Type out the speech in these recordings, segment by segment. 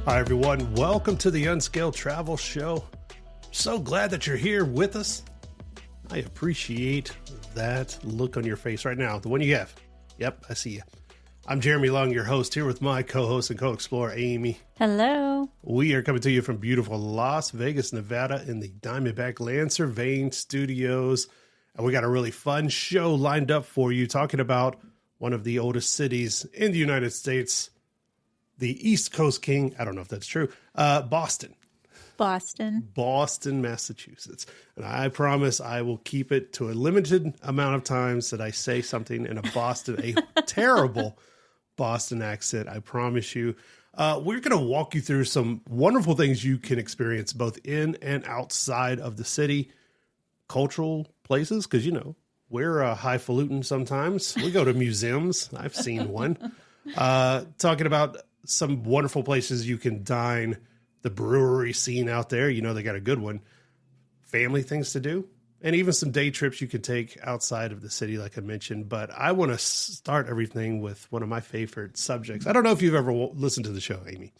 Hi, everyone. Welcome to the Unscaled Travel Show. So glad that you're here with us. I appreciate that look on your face right now. The one you have. Yep, I see you. I'm Jeremy Long, your host, here with my co-host and co-explorer, Amy. Hello. We are coming to you from beautiful Las Vegas, Nevada in the Diamondback Land Surveying Studios. And we got a really fun show lined up for you, talking about one of the oldest cities in the United States, the East Coast King. I don't know if that's true. Boston, Massachusetts. And I promise I will keep it to a limited amount of times that I say something in a terrible Boston accent. I promise you. We're going to walk you through some wonderful things you can experience both in and outside of the city. Cultural places, because, you know, we're highfalutin sometimes. We go to museums. I've seen one. Talking about some wonderful places you can dine, the brewery scene out there. You know, they got a good one. Family things to do, and even some day trips you can take outside of the city, like I mentioned. But I want to start everything with one of my favorite subjects. I don't know if you've ever listened to the show, Amy.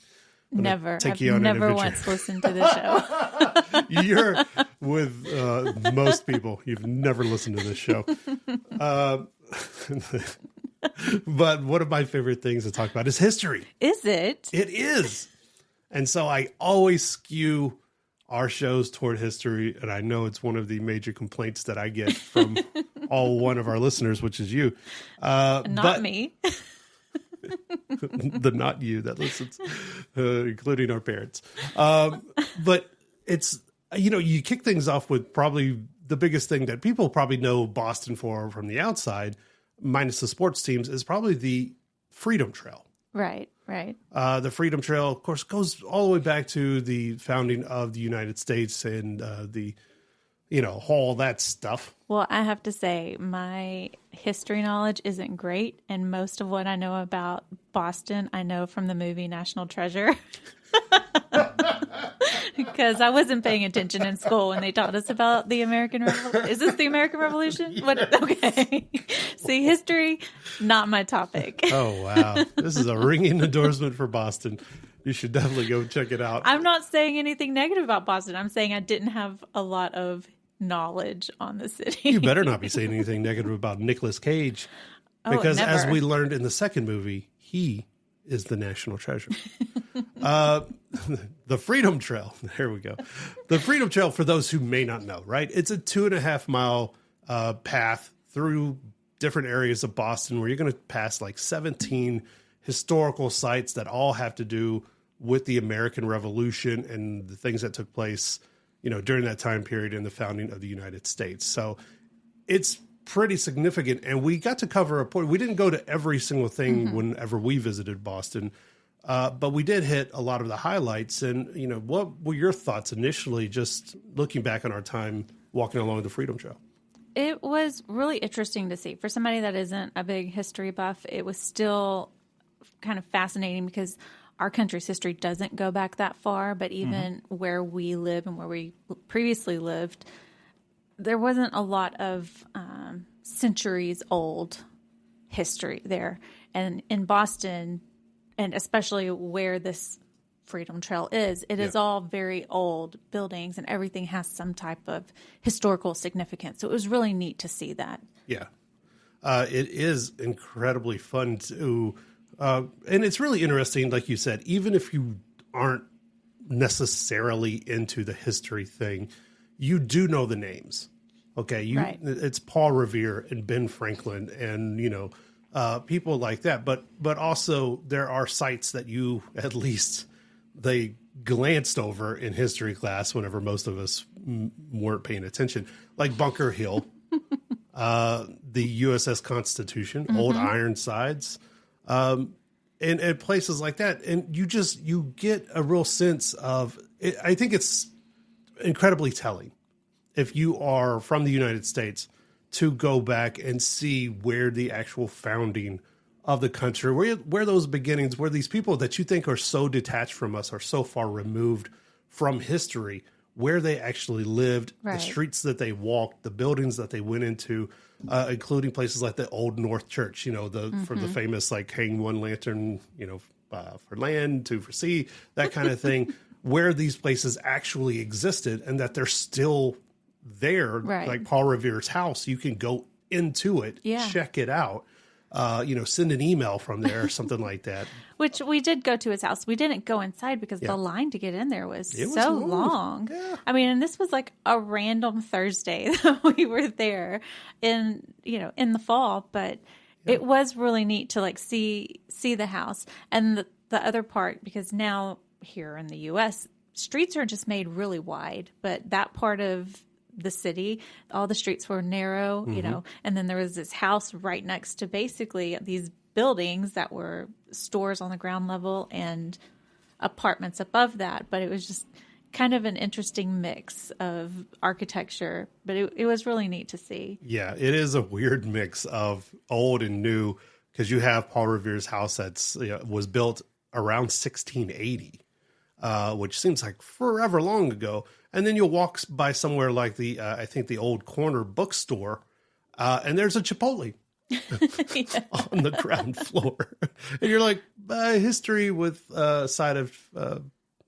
Never. I've never once listened to the show. You're with most people. You've never listened to this show. But one of my favorite things to talk about is history. Is it? It is. And so I always skew our shows toward history. And I know it's one of the major complaints that I get from one of our listeners, which is you. Not me. The not you that listens, including our parents. But it's, you know, you kick things off with probably the biggest thing that people probably know Boston for from the outside, minus the sports teams, is probably the Freedom Trail. Right. The Freedom Trail, of course, goes all the way back to the founding of the United States and all that stuff. Well, I have to say, my history knowledge isn't great, and most of what I know about Boston, I know from the movie National Treasure. Because I wasn't paying attention in school when they taught us about the American Revolution. Is this the American Revolution? Yeah. What? Okay. See, history, not my topic. Oh, wow. This is a ringing endorsement for Boston. You should definitely go check it out. I'm not saying anything negative about Boston. I'm saying I didn't have a lot of knowledge on the city. You better not be saying anything negative about Nicolas Cage. Because as we learned in the second movie, he is the national treasure. The Freedom Trail. There we go. The Freedom Trail, for those who may not know, right? It's a 2.5 mile path through different areas of Boston where you're going to pass like 17 historical sites that all have to do with the American Revolution and the things that took place, you know, during that time period in the founding of the United States. So it's pretty significant. And we got to cover a point. We didn't go to every single thing whenever we visited Boston. But we did hit a lot of the highlights. And, you know, what were your thoughts initially, just looking back on our time walking along the Freedom Trail? It was really interesting to see. For somebody that isn't a big history buff, it was still kind of fascinating because our country's history doesn't go back that far. But even where we live and where we previously lived, there wasn't a lot of centuries old history there. And in Boston, and especially where this Freedom Trail is, it is all very old buildings and everything has some type of historical significance. So it was really neat to see that. Yeah. It is incredibly fun to, and it's really interesting, like you said, even if you aren't necessarily into the history thing, you do know the names. Okay. Right. It's Paul Revere and Ben Franklin and, you know, people like that, but also there are sites that you, at least they glanced over in history class whenever most of us weren't paying attention, like Bunker Hill, the USS Constitution, Old Ironsides, and places like that. And you get a real sense of it. I think it's incredibly telling if you are from the United States to go back and see where the actual founding of the country, where those beginnings, where these people that you think are so detached from us are so far removed from history, where they actually lived, the streets that they walked, the buildings that they went into, including places like the Old North Church, you know, for the famous like hang one lantern, you know, for land, 2 for sea, that kind of thing, where these places actually existed and that they're still there. Right. Like Paul Revere's house, you can go into it, check it out, send an email from there or something like that. Which we did go to his house. We didn't go inside because the line to get in there was so long. Yeah. I mean, and this was like a random Thursday that we were there in the fall, but it was really neat to like see the house. And the other part, because now here in the US, streets are just made really wide, but that part of the city, all the streets were narrow, and then there was this house right next to basically these buildings that were stores on the ground level and apartments above that. But it was just kind of an interesting mix of architecture, but it was really neat to see. Yeah, it is a weird mix of old and new, because you have Paul Revere's house that's was built around 1680, which seems like forever long ago. And then you'll walk by somewhere like I think the old corner bookstore, and there's a Chipotle on the ground floor. And you're like, history with side of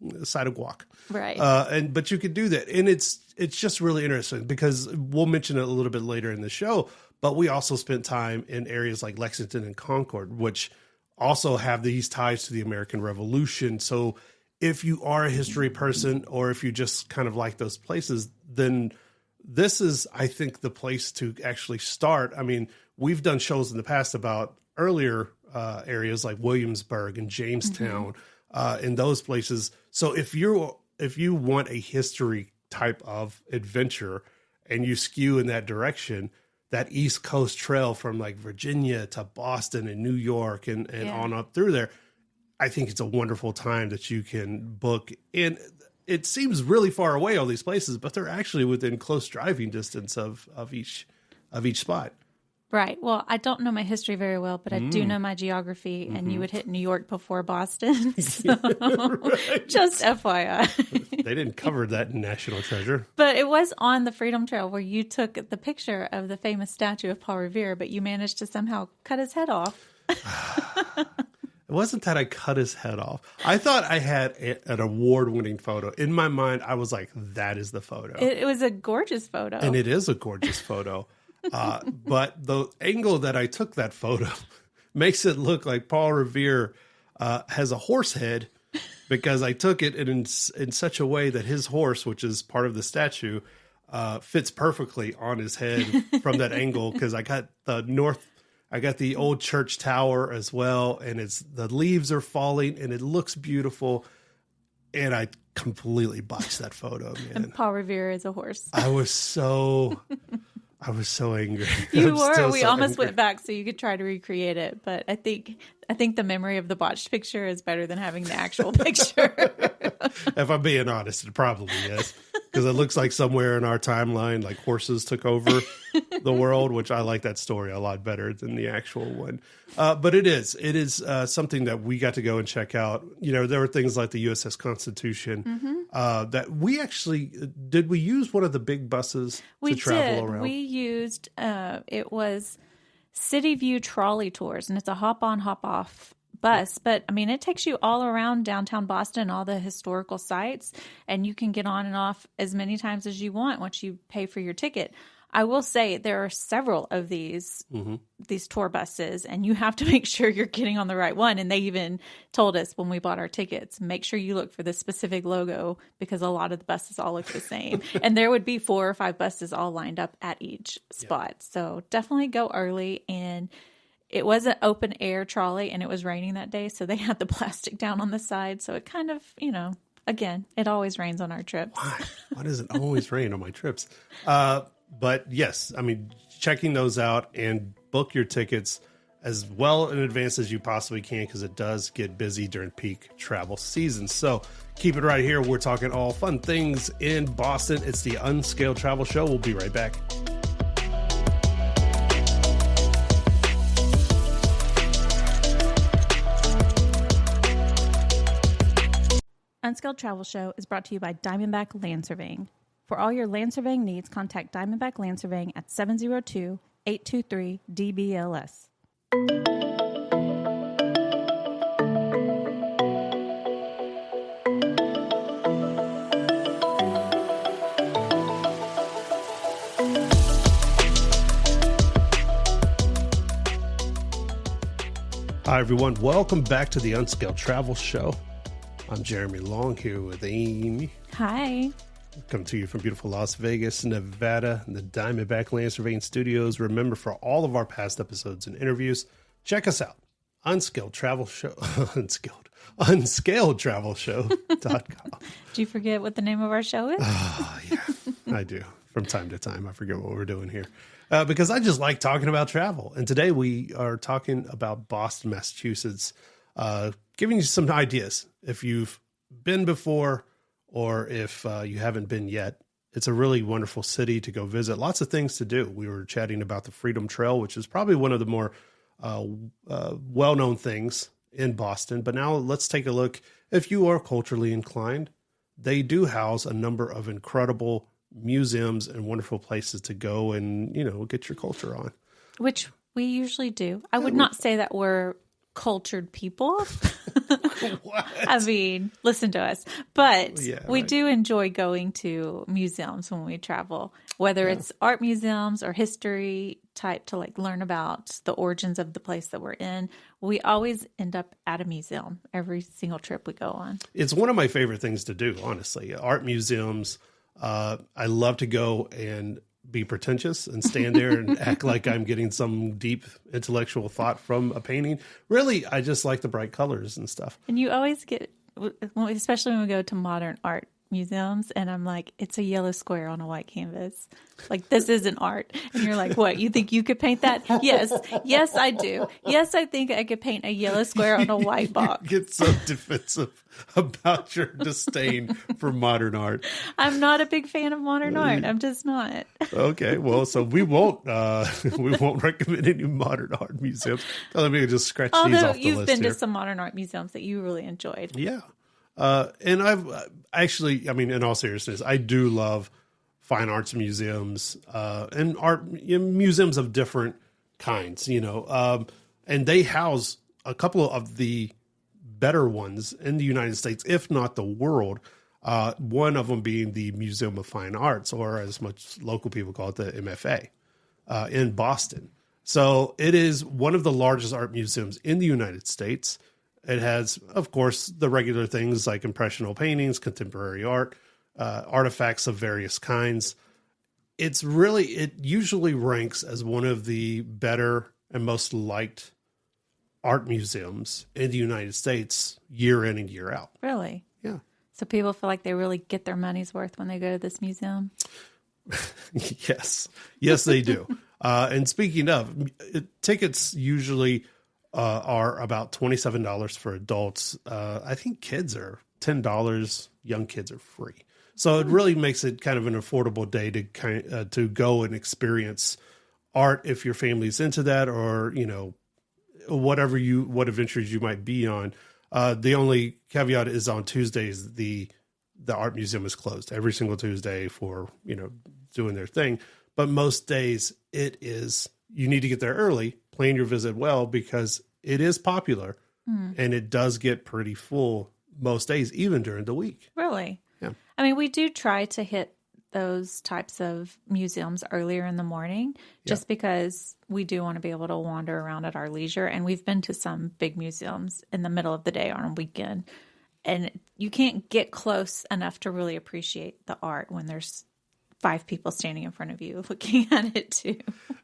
guac. Right. But you could do that. And it's just really interesting because we'll mention it a little bit later in the show, but we also spent time in areas like Lexington and Concord, which also have these ties to the American Revolution. So if you are a history person or if you just kind of like those places, then this is, I think, the place to actually start. I mean, we've done shows in the past about earlier areas like Williamsburg and Jamestown and those places. So if you want a history type of adventure and you skew in that direction, that East Coast trail from like Virginia to Boston and New York and on up through there, I think it's a wonderful time that you can book. And it seems really far away, all these places, but they're actually within close driving distance of each spot. Right. Well, I don't know my history very well, but I do know my geography, and you would hit New York before Boston. So just FYI. They didn't cover that in National Treasure. But it was on the Freedom Trail where you took the picture of the famous statue of Paul Revere, but you managed to somehow cut his head off. It wasn't that I cut his head off. I thought I had an award-winning photo. In my mind, I was like, that is the photo. It was a gorgeous photo. And it is a gorgeous photo. But the angle that I took that photo makes it look like Paul Revere has a horse head, because I took it in such a way that his horse, which is part of the statue, fits perfectly on his head from that angle, because I got the old church tower as well, and the leaves are falling and it looks beautiful. And I completely botched that photo, man. And Paul Revere is a horse. I was so angry. You were. We almost went back so you could try to recreate it, but I think the memory of the botched picture is better than having the actual picture. If I'm being honest, it probably is, because it looks like somewhere in our timeline, like horses took over the world, which I like that story a lot better than the actual one. But it is something that we got to go and check out. There were things like the USS Constitution that we actually did. We use one of the big buses to travel around. We used it was City View Trolley Tours, and it's a hop on, hop off bus. But I mean, it takes you all around downtown Boston, all the historical sites, and you can get on and off as many times as you want once you pay for your ticket. I will say there are several of these tour buses, and you have to make sure you're getting on the right one. And they even told us when we bought our tickets, make sure you look for the specific logo, because a lot of the buses all look the same. And there would be 4 or 5 buses all lined up at each spot. Yep. So definitely go early. And it was an open air trolley, and it was raining that day, so they had the plastic down on the side. So it kind of, again, it always rains on our trips. Why does it always rain on my trips? But yes, I mean, checking those out and book your tickets as well in advance as you possibly can, because it does get busy during peak travel season. So keep it right here. We're talking all fun things in Boston. It's the Unscaled Travel Show. We'll be right back. Unscaled Travel Show is brought to you by Diamondback Land Surveying. For all your land surveying needs, contact Diamondback Land Surveying at 702-823-DBLS. Hi, everyone. Welcome back to the Unscaled Travel Show. I'm Jeremy Long here with Amy. Hi. Come to you from beautiful Las Vegas, Nevada, in the Diamondback Land Surveying Studios. Remember, for all of our past episodes and interviews, check us out. Unscaled Travel Show. Unscaledtravelshow.com. Did you forget what the name of our show is? Oh, yeah, I do. From time to time, I forget what we're doing here. Because I just like talking about travel. And today we are talking about Boston, Massachusetts, giving you some ideas. If you've been before or if you haven't been yet, it's a really wonderful city to go visit. Lots of things to do. We were chatting about the Freedom Trail, which is probably one of the more well-known things in Boston. But now let's take a look. If you are culturally inclined, they do house a number of incredible museums and wonderful places to go and, get your culture on. Which we usually do. I would not say that we're cultured people. What? I mean, listen to us. But we right. do enjoy going to museums when we travel, whether it's art museums or history type to learn about the origins of the place that we're in. We always end up at a museum every single trip we go on. It's one of my favorite things to do, honestly. Art museums. I love to go and be pretentious and stand there and act like I'm getting some deep intellectual thought from a painting. Really, I just like the bright colors and stuff. And you always get, especially when we go to modern art museums, and I'm like, it's a yellow square on a white canvas. This isn't art. And you're like, what, you think you could paint that? Yes, I do. Yes, I think I could paint a yellow square on a white box. You get so defensive about your disdain for modern art. I'm not a big fan of modern art. I'm just not. Okay, well, so we won't recommend any modern art museums. Let me just scratch these off the list. Although you've been here. to some modern art museums that you really enjoyed. Yeah. And I've actually, in all seriousness, I do love fine arts museums and art museums of different kinds, and they house a couple of the better ones in the United States, if not the world. One of them being the Museum of Fine Arts, or as much local people call it, the MFA, in Boston. So it is one of the largest art museums in the United States. It has, of course, the regular things like impressionable paintings, contemporary art, artifacts of various kinds. It usually ranks as one of the better and most liked art museums in the United States year in and year out. Really? Yeah. So people feel like they really get their money's worth when they go to this museum? Yes, they do. And speaking of, tickets usually are about $27 for adults. I think kids are $10. Young kids are free. So it really makes it kind of an affordable day to go and experience art if your family's into that, or what adventures you might be on. The only caveat is on Tuesdays the art museum is closed every single Tuesday for doing their thing. But most days you need to get there early, plan your visit well, because it is popular and it does get pretty full most days, even during the week. Really? Yeah. We do try to hit those types of museums earlier in the morning, just because we do want to be able to wander around at our leisure. And we've been to some big museums in the middle of the day on a weekend, and you can't get close enough to really appreciate the art when there's 5 people standing in front of you looking at it too.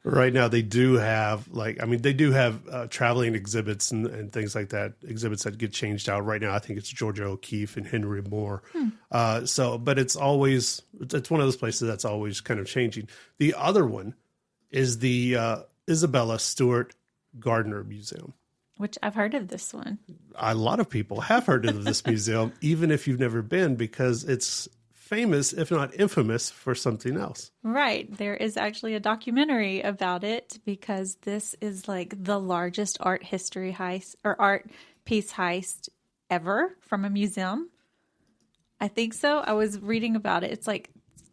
Right now, they do have traveling exhibits and things like that, exhibits that get changed out. Right now, I think it's Georgia O'Keeffe and Henry Moore. But it's one of those places that's always kind of changing. The other one is the Isabella Stewart Gardner Museum. Which I've heard of this one. A lot of people have heard of this museum, even if you've never been, because it's famous, if not infamous, for something else. Right. There is actually a documentary about it, because this is the largest art history heist or art piece heist ever from a museum. I think so. I was reading about it. It's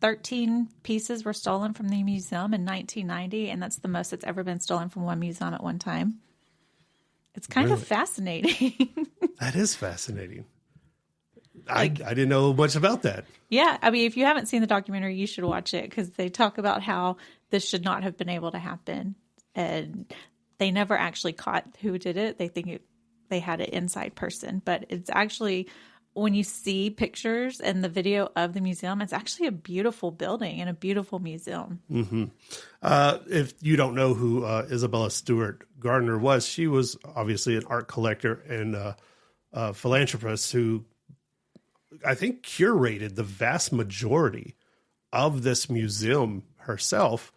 13 pieces were stolen from the museum in 1990, and that's the most that's ever been stolen from one museum at one time. It's kind of fascinating. That is fascinating. I didn't know much about that. Yeah. If you haven't seen the documentary, you should watch it, because they talk about how this should not have been able to happen. And they never actually caught who did it. They think they had an inside person. But it's actually, when you see pictures and the video of the museum, it's actually a beautiful building and a beautiful museum. Mm-hmm. If you don't know who Isabella Stewart Gardner was, she was obviously an art collector and a philanthropist who I think curated the vast majority of this museum herself.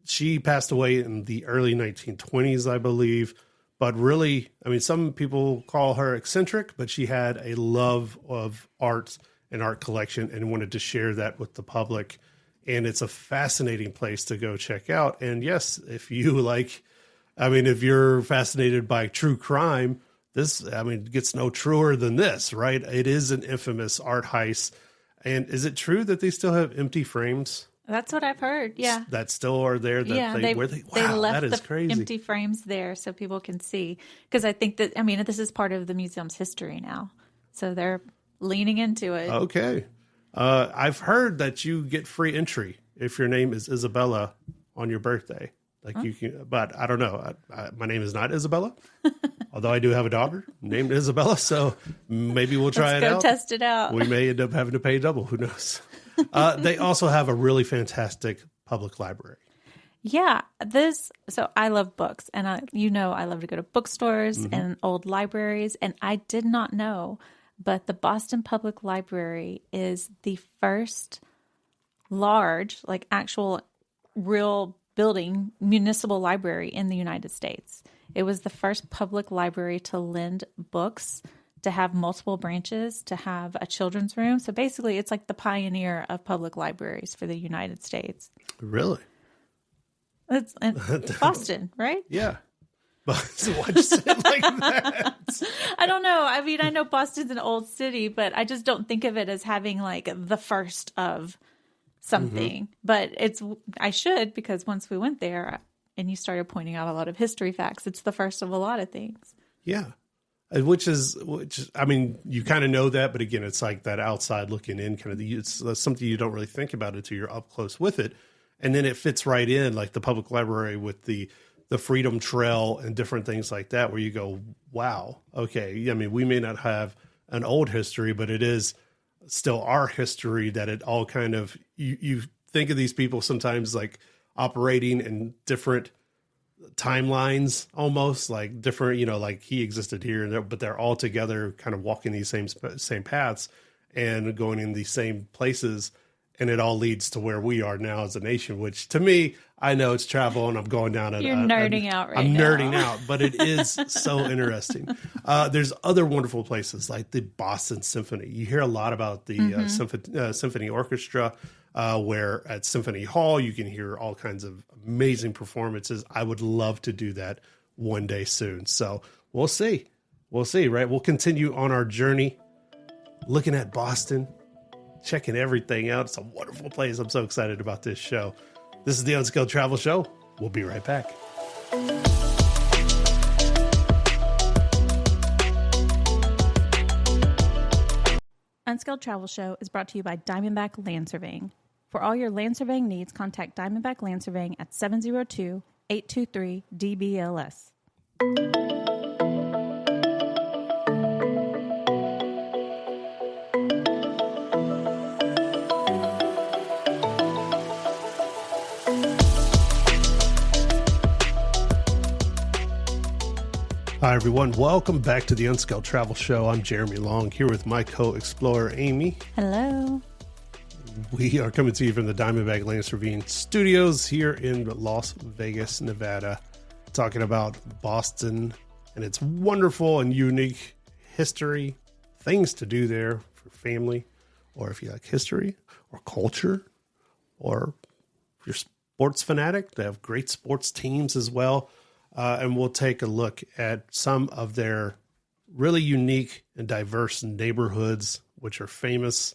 She passed away in the early 1920s, I believe. But really, I mean, some people call her eccentric, but she had a love of art and art collection and wanted to share that with the public. And it's a fascinating place to go check out. And yes, if you if you're fascinated by true crime, this, I mean, gets no truer than this, right? It is an infamous art heist. And is it true that they still have empty frames? That's what I've heard. Yeah. That still are there. That they wow, left that is the crazy. empty frames there so people can see. Because I think that, I mean, this is part of the museum's history now. So they're leaning into it. Okay. I've heard that you get free entry if your name is Isabella on your birthday. Like you can, but I don't know. My name is not Isabella, although I do have a daughter named Isabella. So maybe we'll try Let's it go out. Test it out. We may end up having to pay double. Who knows? They also have a really fantastic public library. Yeah, so I love books, and I love to go to bookstores and old libraries, and I did not know, but the Boston Public Library is the first large, like actual real building, municipal library in the United States. It was the first public library to lend books, to have multiple branches, to have a children's room. So basically, it's like the pioneer of public libraries for the United States. Really? It's Boston, right? Yeah. But so why'd you say it like that? I don't know. I mean, I know Boston's an old city, but I just don't think of it as having like the first of something. But I should, because once we went there and you started pointing out a lot of history facts, it's the first of a lot of things. Yeah. Which I mean, you kind of know that, but again, it's like that outside looking in kind of it's something you don't really think about until you're up close with it. And then it fits right in, like the public library with the Freedom Trail and different things like that, where you go, wow, okay. I mean, we may not have an old history, but it is still our history that it all kind of, you think of these people sometimes like operating in different timelines, almost like different, like he existed here and there, but they're all together kind of walking these same paths and going in these same places. And it all leads to where we are now as a nation, which to me, I know it's travel and I'm going down. You're nerding out right now. I'm nerding out, but it is so interesting. There's other wonderful places like the Boston Symphony. You hear a lot about the symphony orchestra, where at Symphony Hall, you can hear all kinds of amazing performances. I would love to do that one day soon. So we'll see. We'll see, right? We'll continue on our journey looking at Boston, checking everything out. It's a wonderful place. I'm so excited about this show. This is the Unskilled Travel Show. We'll be right back. Unskilled Travel Show is brought to you by Diamondback Land Surveying. For all your land surveying needs, contact Diamondback Land Surveying at 702-823-DBLS. Hi, everyone. Welcome back to the Unskilled Travel Show. I'm Jeremy Long, here with my co-explorer, Amy. Hello. We are coming to you from the Diamondback Land Surveying Studios here in Las Vegas, Nevada, talking about Boston and its wonderful and unique history, things to do there for family, or if you like history or culture, or if you're a sports fanatic, they have great sports teams as well. And we'll take a look at some of their really unique and diverse neighborhoods, which are famous.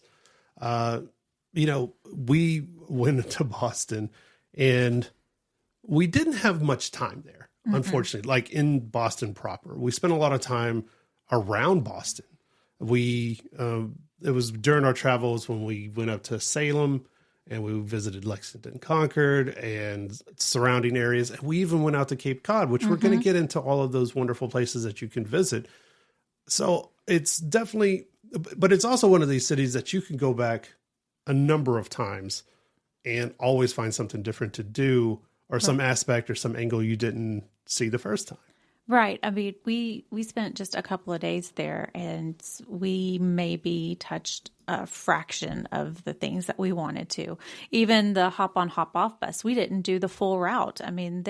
We went to Boston and we didn't have much time there, unfortunately, like in Boston proper. We spent a lot of time around Boston. It was during our travels when we went up to Salem and we visited Lexington Concord and surrounding areas. And we even went out to Cape Cod, which we're going to get into all of those wonderful places that you can visit. So it's definitely, but it's also one of these cities that you can go back a number of times and always find something different to do, or some aspect or some angle you didn't see the first time. Right. I mean, we spent just a couple of days there, and we maybe touched a fraction of the things that we wanted to. Even the hop on, hop off bus, we didn't do the full route. I mean,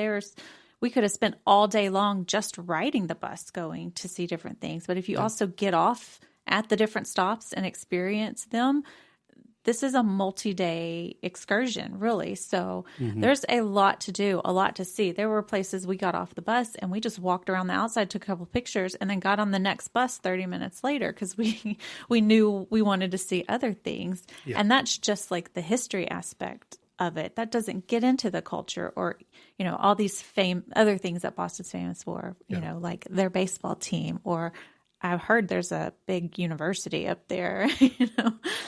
we could have spent all day long just riding the bus going to see different things. But if you also get off at the different stops and experience them, this is a multi-day excursion, really. So there's a lot to do, a lot to see. There were places we got off the bus and we just walked around the outside, took a couple pictures, and then got on the next bus 30 minutes later because we knew we wanted to see other things. Yeah. And that's just like the history aspect of it. That doesn't get into the culture or, all these other things that Boston's famous for, like their baseball team, or I've heard there's a big university up there,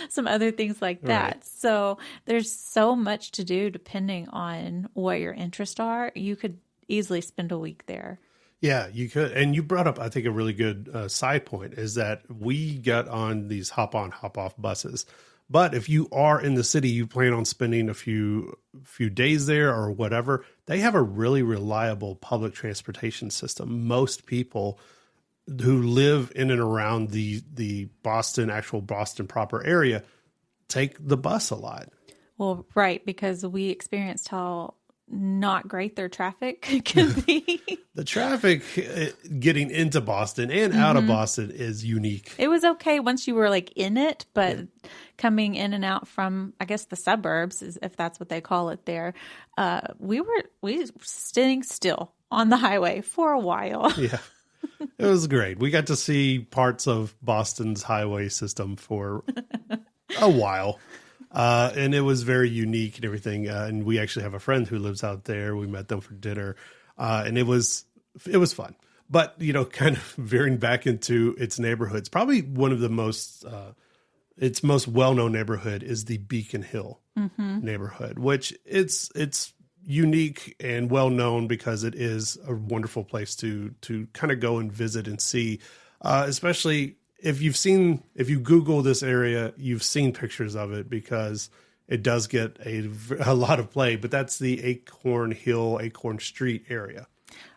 some other things like that. Right. So there's so much to do depending on what your interests are. You could easily spend a week there. Yeah, you could. And you brought up, I think, a really good side point is that we got on these hop on, hop off buses. But if you are in the city, you plan on spending a few days there or whatever, they have a really reliable public transportation system. Most people who live in and around the actual Boston proper area, take the bus a lot. Well, right, because we experienced how not great their traffic can be. The traffic getting into Boston and out of Boston is unique. It was okay once you were like in it, but coming in and out from, I guess, the suburbs, if that's what they call it there, we were sitting still on the highway for a while. Yeah. It was great. We got to see parts of Boston's highway system for a while. And it was very unique and everything. And we actually have a friend who lives out there. We met them for dinner. And it was fun. But, kind of veering back into its neighborhoods, probably one of the most, its most well-known neighborhood is the Beacon Hill neighborhood, which it's unique and well known because it is a wonderful place to kind of go and visit and see, especially if you Google this area, you've seen pictures of it because it does get a lot of play. But that's the Acorn Street area.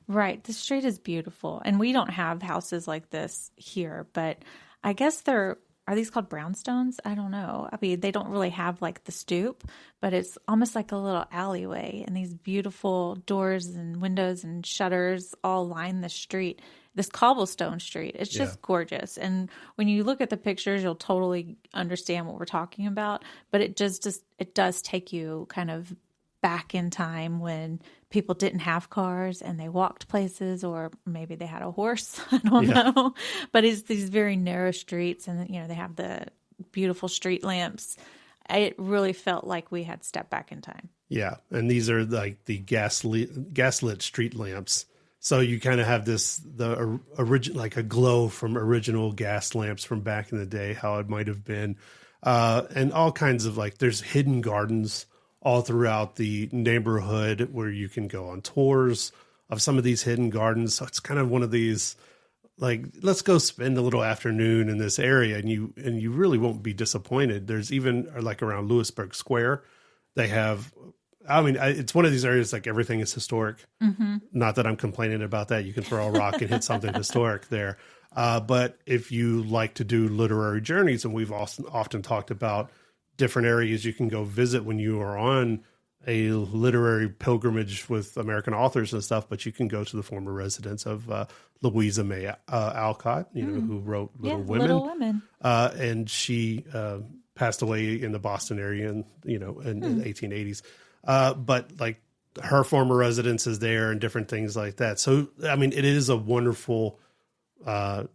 Right. The street is beautiful, and we don't have houses like this here, but I guess are these called brownstones? I don't know. I mean, they don't really have like the stoop, but it's almost like a little alleyway, and these beautiful doors and windows and shutters all line the street, this cobblestone street. It's just gorgeous. And when you look at the pictures, you'll totally understand what we're talking about, but it does take you kind of back in time when people didn't have cars and they walked places, or maybe they had a horse. I don't know. But it's these very narrow streets, and they have the beautiful street lamps. It really felt like we had stepped back in time. Yeah, and these are like the gaslit street lamps. So you kind of have the original, like a glow from original gas lamps from back in the day, how it might have been, and all kinds of there's hidden gardens all throughout the neighborhood where you can go on tours of some of these hidden gardens. So it's kind of one of these, let's go spend a little afternoon in this area, and you really won't be disappointed. There's even around Lewisburg Square, they have, it's one of these areas everything is historic. Not that I'm complaining about that. You can throw a rock and hit something historic there. But if you like to do literary journeys, and we've often talked about different areas you can go visit when you are on a literary pilgrimage with American authors and stuff, but you can go to the former residence of Louisa May Alcott, who wrote Little Women. And she passed away in the Boston area in the 1880s. But her former residence is there and different things like that. So, it is a wonderful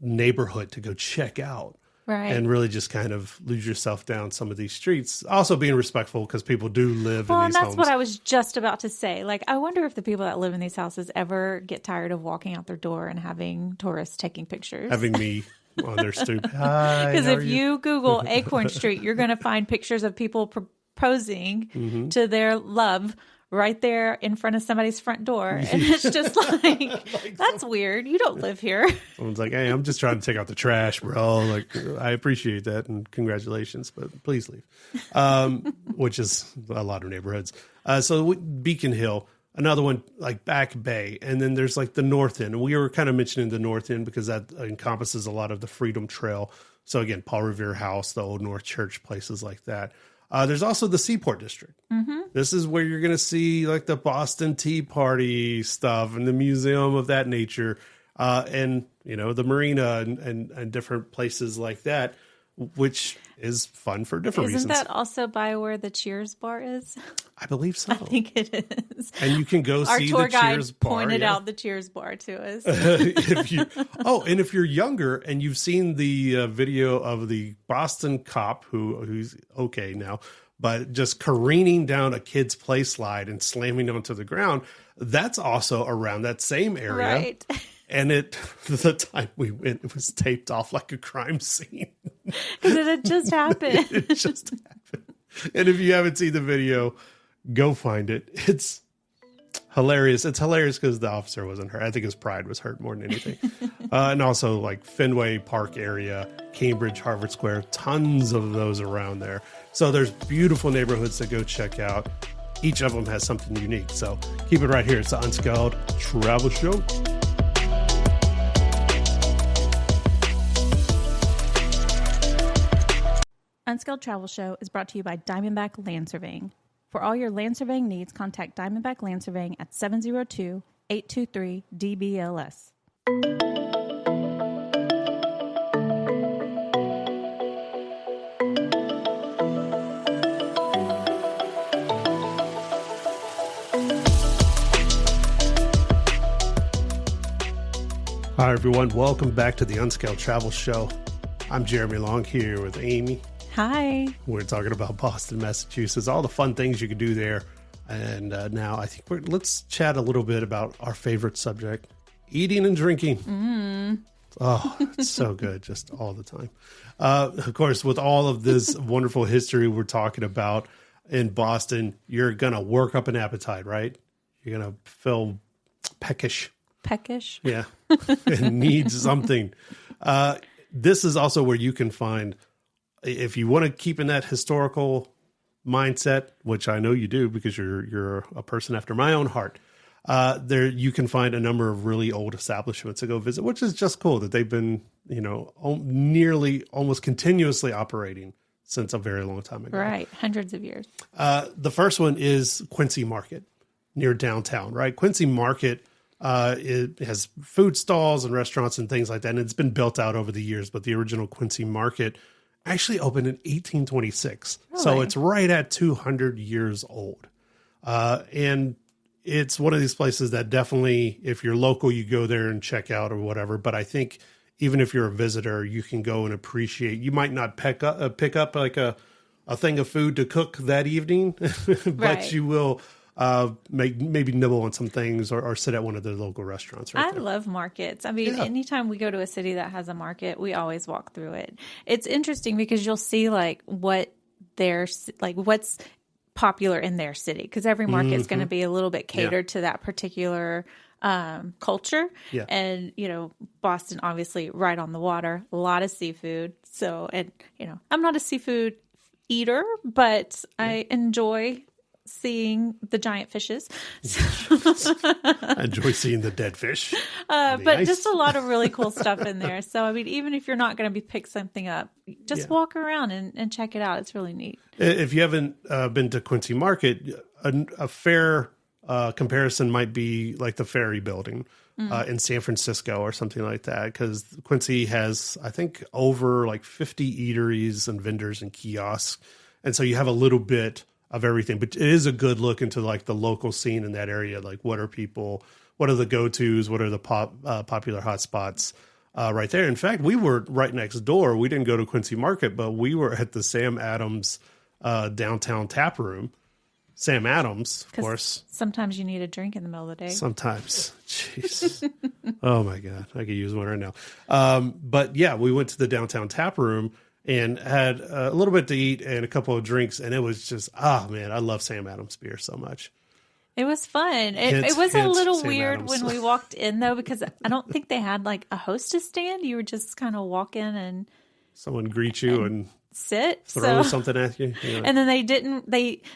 neighborhood to go check out. Right. And really just kind of lose yourself down some of these streets. Also being respectful because people do live in these homes. Well, and that's what I was just about to say. I wonder if the people that live in these houses ever get tired of walking out their door and having tourists taking pictures. Having me on their stoop. Hi. Because if you Google Acorn Street, you're going to find pictures of people proposing to their love right there in front of somebody's front door. And it's just like that's weird. You don't live here. Someone's like, hey, I'm just trying to take out the trash, bro. Like, I appreciate that and congratulations, but please leave. Which is a lot of neighborhoods. So Beacon Hill, another one like Back Bay. And then there's like the North End. And we were kind of mentioning the North End because that encompasses a lot of the Freedom Trail. So again, Paul Revere House, the Old North Church, places like that. There's also the Seaport District. Mm-hmm. This is where you're going to see like the Boston Tea Party stuff and the museum of that nature. And, you know, the marina and different places like that, which is fun for different reasons. Isn't that also by where the Cheers bar is? I believe so. I think it is. And you can go see the Cheers bar. Our tour guide pointed out the Cheers bar to us. And if you're younger and you've seen the video of the Boston cop who's okay now, but just careening down a kid's play slide and slamming onto the ground, that's also around that same area. Right. And the time we went, it was taped off like a crime scene. Because it had just happened. It just happened. And if you haven't seen the video, go find it. It's hilarious. It's hilarious because the officer wasn't hurt. I think his pride was hurt more than anything. And also like Fenway Park area, Cambridge, Harvard Square, tons of those around there. So there's beautiful neighborhoods to go check out. Each of them has something unique. So keep it right here. It's the Unscaled Travel Show. Unscaled Travel Show is brought to you by Diamondback Land Surveying. For all your land surveying needs, contact Diamondback Land Surveying at 702-823-DBLS. Hi, everyone. Welcome back to the Unscaled Travel Show. I'm Jeremy Long here with Amy. Hi. We're talking about Boston, Massachusetts, all the fun things you can do there. And now I think let's chat a little bit about our favorite subject, eating and drinking. Oh, it's so good just all the time. Of course, with all of this wonderful history we're talking about in Boston, you're going to work up an appetite, right? You're going to feel peckish. Peckish? Yeah. And need something. This is also where you can find, if you want to keep in that historical mindset, which I know you do because you're a person after my own heart, there you can find a number of really old establishments to go visit, which is just cool that they've been, nearly almost continuously operating since a very long time ago. Right. Hundreds of years. The first one is Quincy Market near downtown, right? Quincy Market, it has food stalls and restaurants and things like that. And it's been built out over the years, but the original Quincy Market actually opened in 1826. Really? So it's right at 200 years old. And it's one of these places that definitely, if you're local, you go there and check out or whatever. But I think even if you're a visitor, you can go and appreciate. You might not pick up like a thing of food to cook that evening, but right. You will maybe nibble on some things or sit at one of the local restaurants. Right I there. love markets. I mean, anytime we go to a city that has a market, we always walk through it. It's interesting because you'll see like what's popular in their city, because every market's going to be a little bit catered to that particular culture. Yeah. And, Boston, obviously right on the water, a lot of seafood. So, and, I'm not a seafood eater, but I enjoy seeing the giant fishes. I enjoy seeing the dead fish. But just a lot of really cool stuff in there. So, I mean, even if you're not going to be pick something up, just walk around and check it out. It's really neat. If you haven't been to Quincy Market, a fair comparison might be like the Ferry Building in San Francisco or something like that. Because Quincy has, I think, over like 50 eateries and vendors and kiosks. And so you have a little bit of everything, but it is a good look into like the local scene in that area. Like what are the go-tos? What are the popular hotspots right there? In fact, we were right next door. We didn't go to Quincy Market, but we were at the Sam Adams downtown tap room. Sam Adams, of course. Sometimes you need a drink in the middle of the day. Sometimes. Jeez. Oh my God. I could use one right now. But yeah, we went to the downtown tap room and had a little bit to eat and a couple of drinks. And it was just, man, I love Sam Adams beer so much. It was fun. It was a little weird when we walked in, though, because I don't think they had like a hostess stand. You were just kind of walk in and someone greet you and sit, throw something at you. And then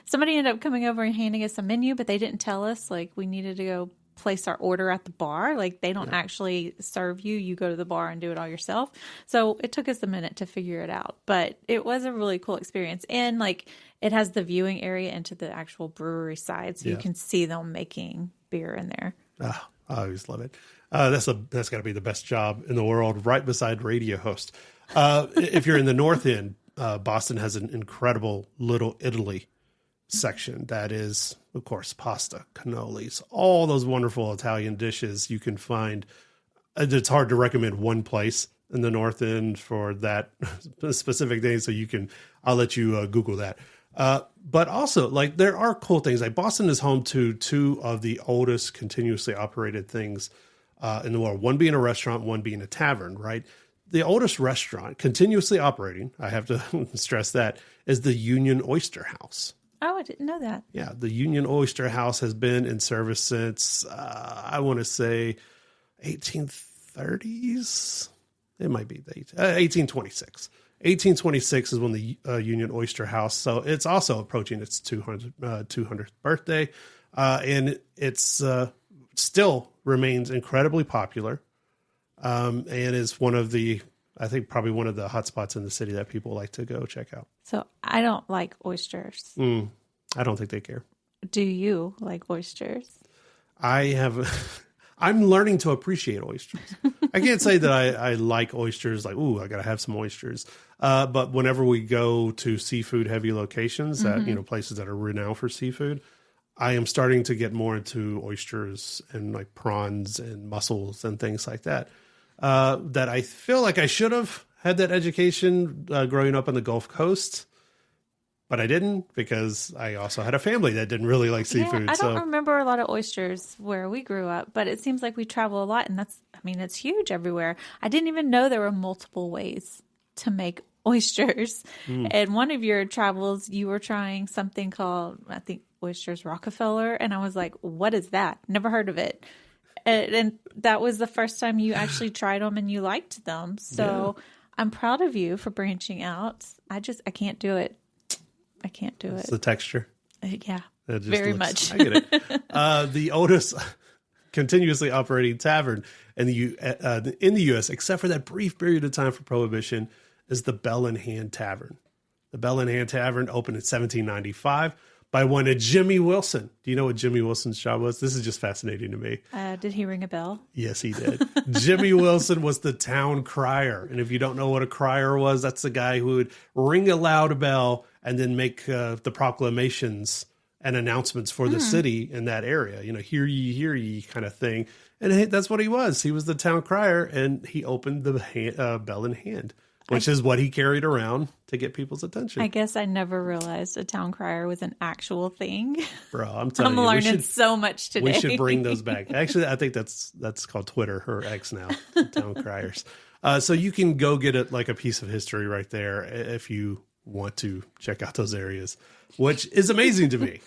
somebody ended up coming over and handing us a menu, but they didn't tell us like we needed to go place our order at the bar. Like they don't actually serve you. You go to the bar and do it all yourself. So it took us a minute to figure it out, but it was a really cool experience. And like it has the viewing area into the actual brewery side, so you can see them making beer in there. I always love it. That's got to be the best job in the world, right beside radio host. If you're in the North End, Boston has an incredible Little Italy section that is, of course, pasta, cannolis, all those wonderful Italian dishes you can find. It's hard to recommend one place in the North End for that specific day, so I'll let you Google that. But also, like, there are cool things. Like, Boston is home to two of the oldest continuously operated things in the world. One being a restaurant, one being a tavern, right? The oldest restaurant continuously operating, I have to stress that, is the Union Oyster House. Oh, I didn't know that. Yeah, the Union Oyster House has been in service since, I want to say, 1830s. It might be 1826. 1826 is when the Union Oyster House, so it's also approaching its 200th birthday, and it's still remains incredibly popular, and is one of the, I think, probably one of the hotspots in the city that people like to go check out. So I don't like oysters. I don't think they care. Do you like oysters? I'm learning to appreciate oysters. I can't say that I like oysters, like, ooh, I got to have some oysters. But whenever we go to seafood heavy locations, that, places that are renowned for seafood, I am starting to get more into oysters and like prawns and mussels and things like that. That I feel like I should have had that education growing up on the Gulf Coast. But I didn't, because I also had a family that didn't really like seafood. I don't remember a lot of oysters where we grew up, but it seems like we travel a lot, and it's huge everywhere. I didn't even know there were multiple ways to make oysters. And one of your travels, you were trying something called, I think, Oysters Rockefeller, and I was like, what is that? Never heard of it. And that was the first time you actually tried them and you liked them. So I'm proud of you for branching out. I can't do it. I can't do it. It's the texture. Yeah, very much. I get it. The oldest continuously operating tavern in the U.S., except for that brief period of time for Prohibition, is the Bell in Hand Tavern. The Bell in Hand Tavern opened in 1795 by one Jimmy Wilson. Do you know what Jimmy Wilson's job was? This is just fascinating to me. Did he ring a bell? Yes, he did. Jimmy Wilson was the town crier. And if you don't know what a crier was, that's the guy who would ring a loud bell and then make the proclamations and announcements for the city in that area. Hear ye kind of thing. And that's what he was. He was the town crier, and he opened the Bell in Hand, which is what he carried around to get people's attention. I guess I never realized a town crier was an actual thing. Bro, I'm telling you. I'm learning so much today. We should bring those back. Actually, I think that's called Twitter or X now, town criers. So you can go get it like a piece of history right there if you want to check out those areas, which is amazing to me.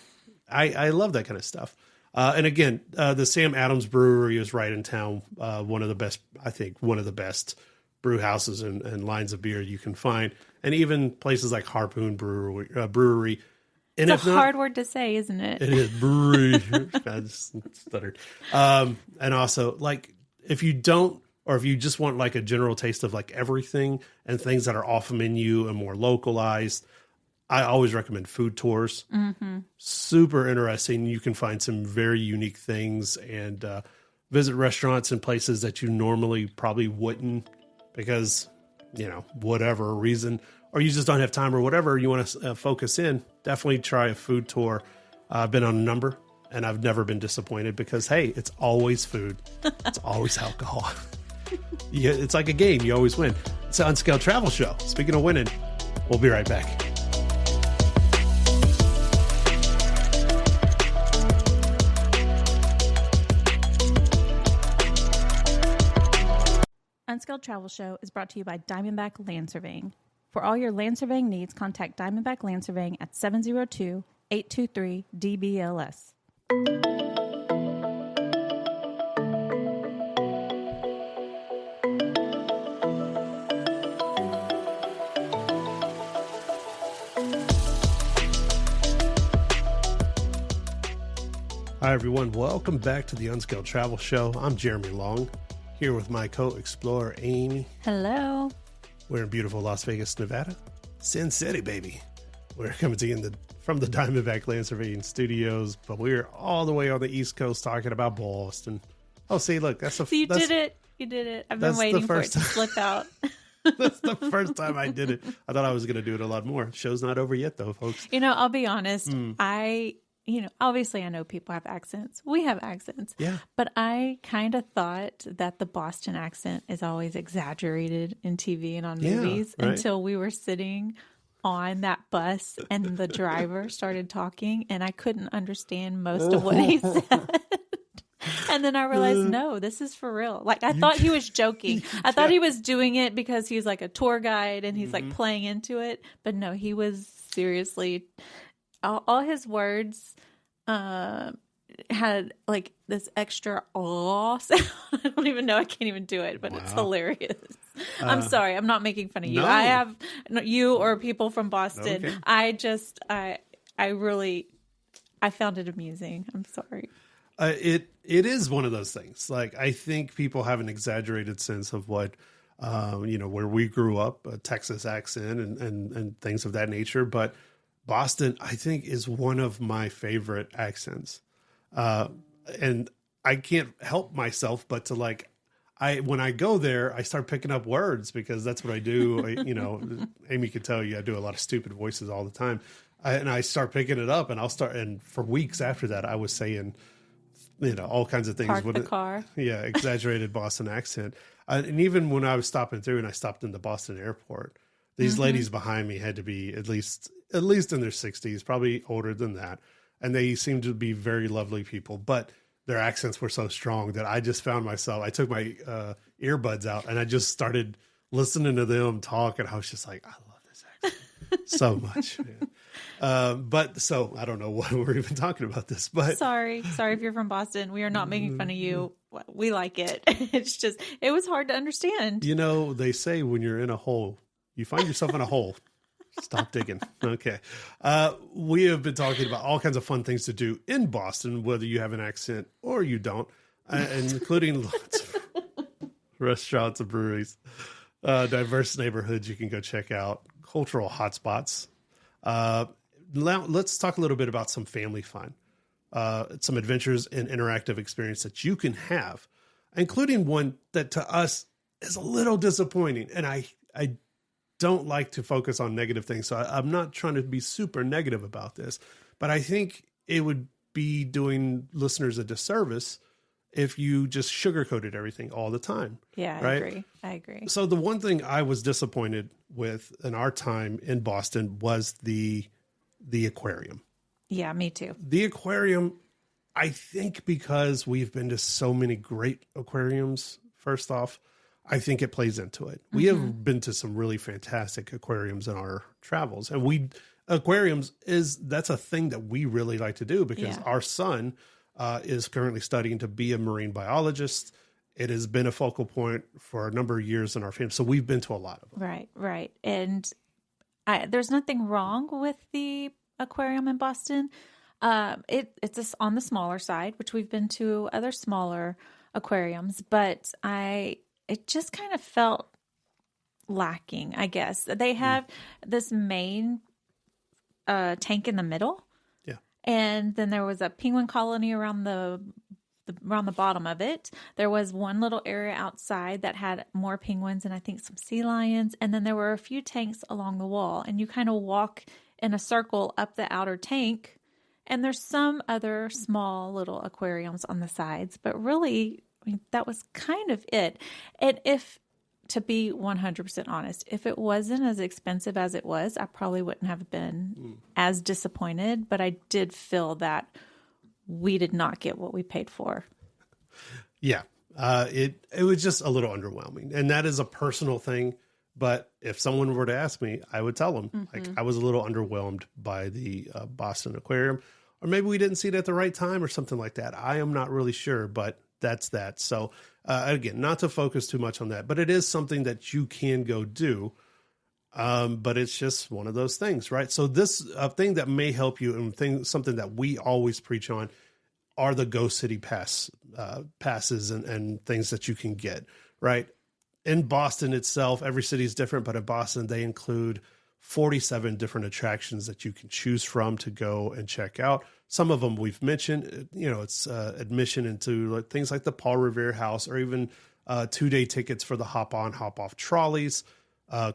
I love that kind of stuff. And again, the Sam Adams Brewery is right in town. One of the best brew houses and lines of beer you can find. And even places like Harpoon Brewery. And it's a hard word to say, isn't it? It is, brewery. I just stuttered. And also, like, if you don't, or if you just want like a general taste of like everything and things that are off menu and more localized, I always recommend food tours. Super interesting. You can find some very unique things and visit restaurants and places that you normally probably wouldn't, because, whatever reason, or you just don't have time or whatever, you want to focus in. Definitely try a food tour. I've been on a number, and I've never been disappointed because, hey, it's always food. It's always alcohol. Yeah, it's like a game. You always win. It's an Unscaled Travel Show. Speaking of winning, we'll be right back. Unscaled Travel Show is brought to you by Diamondback Land Surveying. For all your land surveying needs, contact Diamondback Land Surveying at 702-823-DBLS. Hi, everyone. Welcome back to the Unscaled Travel Show. I'm Jeremy Long, here with my co-explorer, Amy. Hello. We're in beautiful Las Vegas, Nevada. Sin City, baby. We're coming to you from the Diamondback Land Surveying Studios, but we're all the way on the East Coast talking about Boston. Oh, see, look, that's a... So you did it. You did it. I've been waiting for it to slip out. That's the first time I did it. I thought I was going to do it a lot more. Show's not over yet, though, folks. I'll be honest. Obviously I know people have accents. We have accents. Yeah. But I kind of thought that the Boston accent is always exaggerated in TV and on movies until we were sitting on that bus and the driver started talking and I couldn't understand most of what he said. And then I realized, no, this is for real. Like, I thought he was joking. I thought he was doing it because he's like a tour guide and he's like playing into it. But no, he was seriously... All his words had like this extra sound. I don't even know. I can't even do it, but It's hilarious. I'm sorry. I'm not making fun of you. No. I have you or people from Boston. Okay. I found it amusing. I'm sorry. It is one of those things. Like, I think people have an exaggerated sense of what, where we grew up, a Texas accent and things of that nature. But Boston, I think, is one of my favorite accents. And I can't help myself but to when I go there, I start picking up words because that's what I do. Amy can tell you I do a lot of stupid voices all the time. And I start picking it up and for weeks after that, I was saying, all kinds of things. Park the car. Yeah, exaggerated Boston accent. And even when I was stopping through and I stopped in the Boston airport, these ladies behind me had to be at least in their 60s, probably older than that. And they seemed to be very lovely people, but their accents were so strong that I just found myself, I took my earbuds out and I just started listening to them talk. And I was just like, I love this accent so much. But so I don't know what we're even talking about this, but sorry if you're from Boston. We are not making fun of you. We like it. It's just, it was hard to understand. They say when you're in a hole, you find yourself in a hole. Stop digging. Okay. We have been talking about all kinds of fun things to do in Boston, whether you have an accent or you don't, including lots of restaurants and breweries, diverse neighborhoods you can go check out, cultural hotspots. Let's talk a little bit about some family fun, some adventures and interactive experience that you can have, including one that to us is a little disappointing. And I don't like to focus on negative things. So I'm not trying to be super negative about this, but I think it would be doing listeners a disservice if you just sugarcoated everything all the time. Yeah, right? I agree. So the one thing I was disappointed with in our time in Boston was the aquarium. Yeah, me too. The aquarium, I think because we've been to so many great aquariums, first off, I think it plays into it. We have been to some really fantastic aquariums in our travels, and that's a thing that we really like to do because our son is currently studying to be a marine biologist. It has been a focal point for a number of years in our family. So we've been to a lot of them. Right. And there's nothing wrong with the aquarium in Boston. It's on the smaller side, which we've been to other smaller aquariums, but it just kind of felt lacking, I guess. They have this main tank in the middle. Yeah. And then there was a penguin colony around the bottom of it. There was one little area outside that had more penguins and I think some sea lions. And then there were a few tanks along the wall. And you kind of walk in a circle up the outer tank. And there's some other small little aquariums on the sides. But really, that was kind of it. And to be 100% honest, if it wasn't as expensive as it was, I probably wouldn't have been as disappointed. But I did feel that we did not get what we paid for. Yeah. It was just a little underwhelming. And that is a personal thing But if someone were to ask me, I would tell them, like, I was a little underwhelmed by the Boston Aquarium, or maybe we didn't see it at the right time or something like that. I am not really sure, but that's that. So again, not to focus too much on that, but it is something that you can go do. But it's just one of those things, right? So this thing that may help you, and something that we always preach on, are the Go City passes and things that you can get, right? In Boston itself, every city is different, but in Boston, they include 47 different attractions that you can choose from to go and check out. Some of them we've mentioned, it's admission into like things like the Paul Revere House, or even 2-day tickets for the hop on, hop off trolleys,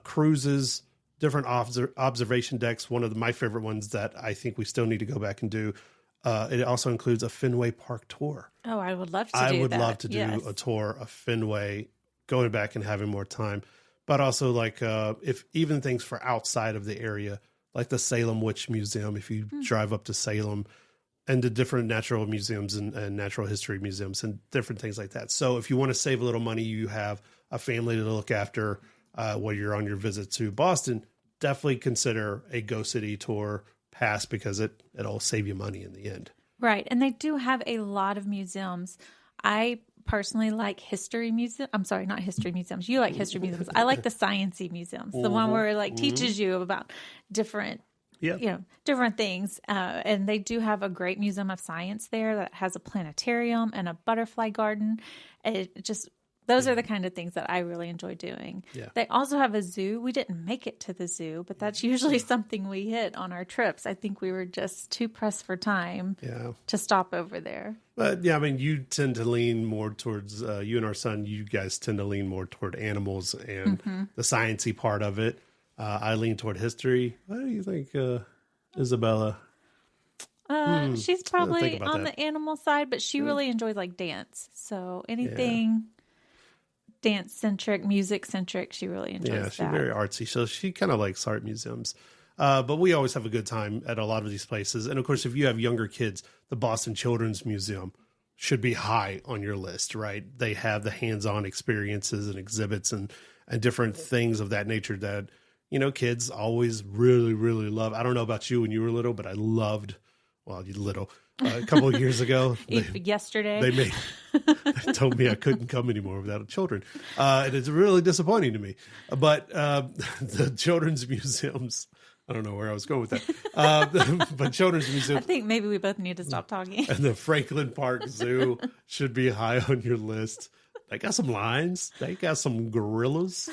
cruises, different observation decks. One of my favorite ones that I think we still need to go back and do. It also includes a Fenway Park tour. Oh, I would love to do that. I would love to do a tour of Fenway, going back and having more time. But also, like, if even things for outside of the area, like the Salem Witch Museum, if you drive up to Salem, and the different natural museums and natural history museums and different things like that. So if you want to save a little money, you have a family to look after while you're on your visit to Boston, definitely consider a Go City tour pass, because it'll save you money in the end. Right. And they do have a lot of museums. I personally like history museums. I'm sorry, not history museums. You like history museums. I like the science-y museums, the one where it like teaches you about different, different things. And they do have a great museum of science there that has a planetarium and a butterfly garden. Those are the kind of things that I really enjoy doing. Yeah. They also have a zoo. We didn't make it to the zoo, but that's usually something we hit on our trips. I think we were just too pressed for time to stop over there. But yeah, I mean, you tend to lean more towards, you and our son, you guys tend to lean more toward animals and the sciencey part of it. I lean toward history. What do you think, Isabella? She's probably on the animal side, but she really enjoys like dance. So anything dance centric, music centric, she really enjoys. Yeah, she's very artsy. So she kind of likes art museums. But we always have a good time at a lot of these places. And of course, if you have younger kids, the Boston Children's Museum should be high on your list, right? They have the hands-on experiences and exhibits and different things of that nature that, kids always really, really love. I don't know about you when you were little, but I loved, a couple of years ago. Yesterday. They told me I couldn't come anymore without children. And it's really disappointing to me. But the children's museums, I don't know where I was going with that. But children's museums. I think maybe we both need to stop talking. And the Franklin Park Zoo should be high on your list. They got some lions. They got some gorillas,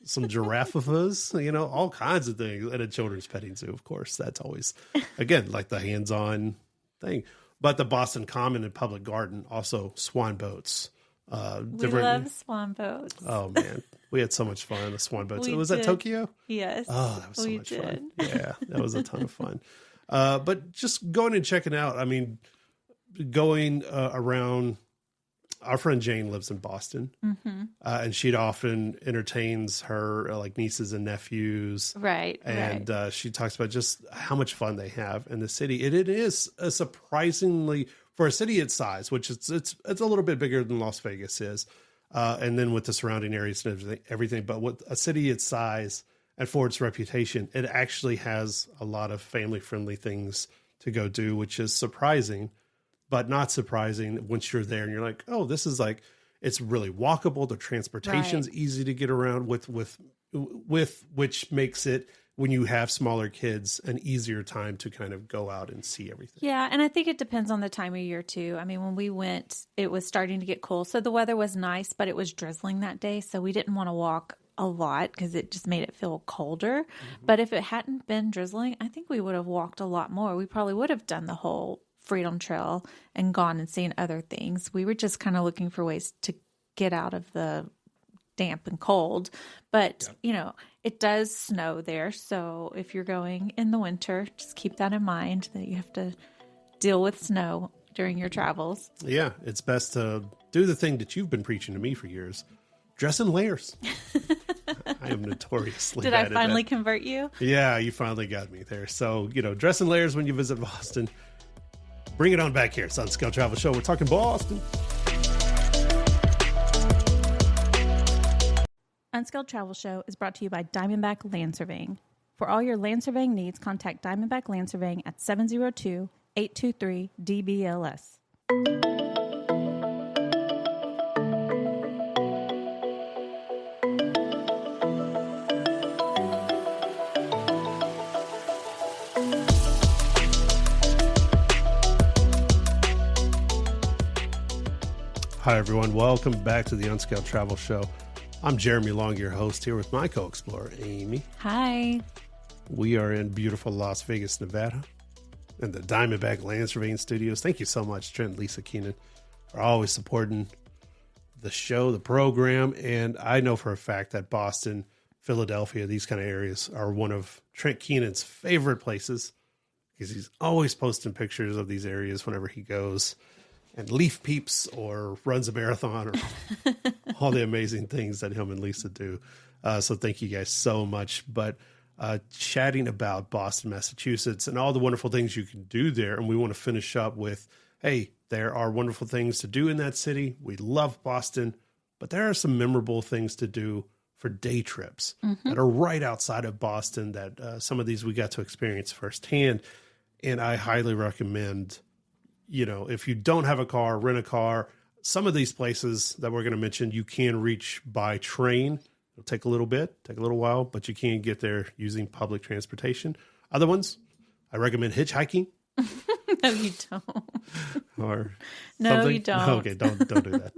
some giraffes, all kinds of things. And a children's petting zoo, of course. That's always, again, like the hands-on thing. But the Boston Common and Public Garden, also swan boats. We love swan boats. Oh, man. We had so much fun on the swan boats. Was that Tokyo? Yes. Oh, that was so much fun. Yeah, that was a ton of fun. But just going and checking out, I mean, going around, our friend Jane lives in Boston, and she'd often entertains her like nieces and nephews. Right. And she talks about just how much fun they have in the city. It is a surprisingly, for a city its size, which it's a little bit bigger than Las Vegas is, and then with the surrounding areas and everything. But with a city its size and for its reputation, it actually has a lot of family-friendly things to go do, which is surprising. But not surprising once you're there and you're like, oh, this is like, it's really walkable. The transportation's easy to get around with which makes it, when you have smaller kids, an easier time to kind of go out and see everything. Yeah. And I think it depends on the time of year too. I mean, when we went, it was starting to get cool. So the weather was nice, but it was drizzling that day. So we didn't want to walk a lot because it just made it feel colder. But if it hadn't been drizzling, I think we would have walked a lot more. We probably would have done the whole Freedom Trail and gone and seen other things. We were just kind of looking for ways to get out of the damp and cold. But, it does snow there. So if you're going in the winter, just keep that in mind that you have to deal with snow during your travels. Yeah, it's best to do the thing that you've been preaching to me for years. Dress in layers. I am notoriously Did bad I finally convert you? Yeah, you finally got me there. So, dress in layers when you visit Boston. Bring it on back here. It's on Scout Travel Show. We're talking Boston. Unskilled Travel Show is brought to you by Diamondback Land Surveying. For all your land surveying needs, contact Diamondback Land Surveying at 702-823-DBLS. Hi, everyone. Welcome back to the Unskilled Travel Show. I'm Jeremy Long, your host, here with my co-explorer, Amy. Hi. We are in beautiful Las Vegas, Nevada, in the Diamondback Land Surveying Studios. Thank you so much, Trent and Lisa Keenan, for always supporting the show, the program. And I know for a fact that Boston, Philadelphia, these kind of areas are one of Trent Keenan's favorite places because he's always posting pictures of these areas whenever he goes and leaf peeps or runs a marathon or all the amazing things that him and Lisa do. So thank you guys so much. But chatting about Boston, Massachusetts, and all the wonderful things you can do there. And we want to finish up with, hey, there are wonderful things to do in that city. We love Boston, but there are some memorable things to do for day trips that are right outside of Boston that some of these we got to experience firsthand. And I highly recommend, you know, if you don't have a car, rent a car. Some of these places that we're going to mention, you can reach by train. It'll take a little while, but you can get there using public transportation. Other ones, I recommend hitchhiking. No, you don't. Or No, something. you don't. Okay, don't do that.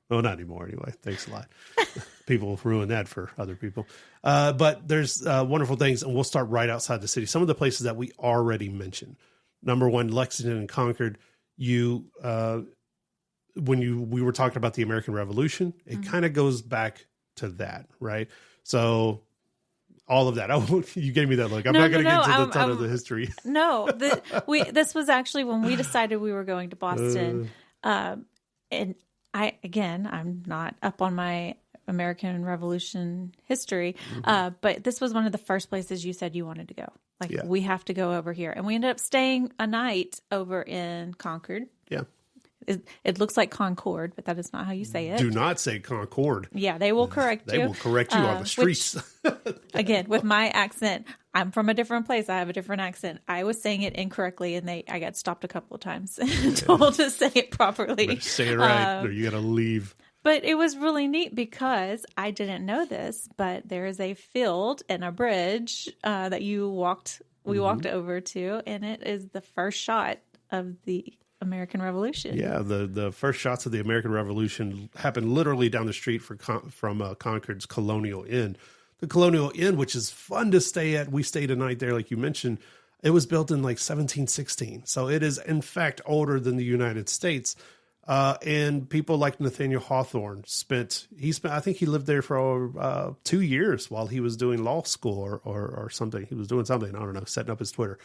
Well, not anymore anyway. Thanks a lot. People ruin that for other people. But there's wonderful things, and we'll start right outside the city. Some of the places that we already mentioned. Number one, Lexington and Concord. We were talking about the American Revolution, it kind of goes back to that, right? So all of that. Oh, you gave me that look. I'm not going to get into the ton of the history. No, this was actually when we decided we were going to Boston. And I'm not up on my American Revolution history, but this was one of the first places you said you wanted to go. Like, we have to go over here. And we ended up staying a night over in Concord. Yeah. It looks like Concord, but that is not how you say it. Do not say Concord. Yeah, they will correct you. They will correct you on the streets. Again, with my accent, I'm from a different place. I have a different accent. I was saying it incorrectly, and I got stopped a couple of times and told to say it properly. Say it right, or you got to leave. But it was really neat because I didn't know this, but there is a field and a bridge that we walked over to, and it is the first shot of the American Revolution. Yeah, the first shots of the American Revolution happened literally down the street from Concord's Colonial Inn. The Colonial Inn, which is fun to stay at. We stayed a night there, like you mentioned. It was built in like 1716. So it is, in fact, older than the United States. And people like Nathaniel Hawthorne I think he lived there for 2 years while he was doing law school or something. He was doing something, I don't know, setting up his Twitter.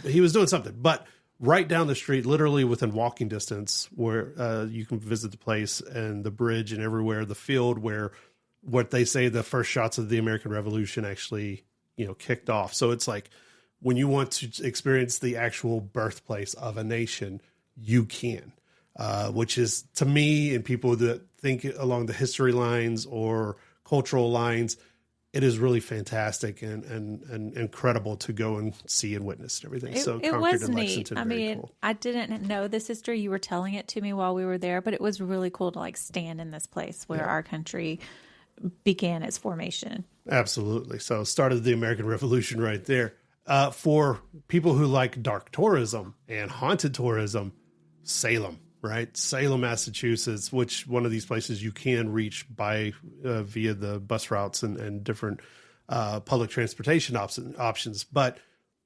He was doing something, but right down the street, literally within walking distance, where you can visit the place and the bridge and everywhere, the field where what they say the first shots of the American Revolution actually, kicked off. So it's like when you want to experience the actual birthplace of a nation, you can. Which is, to me, and people that think along the history lines or cultural lines, it is really fantastic and incredible to go and see and witness and everything. It was neat. I mean, cool. I didn't know this history. You were telling it to me while we were there, but it was really cool to stand in this place where our country began its formation. Absolutely. So started the American Revolution right there. For people who like dark tourism and haunted tourism, Salem. Right. Salem, Massachusetts, which one of these places you can reach by via the bus routes and different public transportation options. But